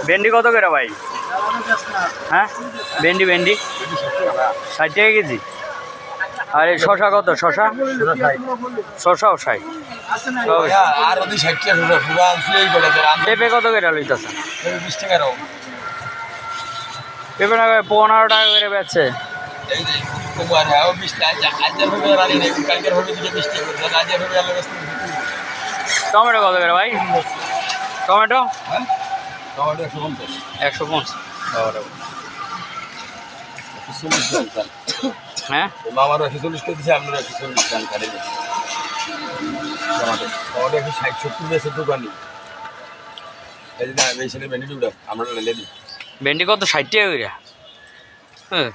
ভেন্ডি কত করে ভাই? হ্যাঁ ভেন্ডি 60 টাকা কেজি। আর এই শশা কত? শশাও 60। পেঁপে কত করে লইতেছে? পেঁপে না 15 টাকা করে বেচছে। টমেটো কত করে ভাই? টমেটো 150। হ্যাঁ আমার 140 দিচ্ছে, আপনার 140 টাকা কাটে টমেটো 60-70 বেশি দোকানি। এই যে না বেশি ভেন্ডি টুকরা আমরা লেলে দিই। ভেন্ডি কত? 60 টাকা করে। হ্যাঁ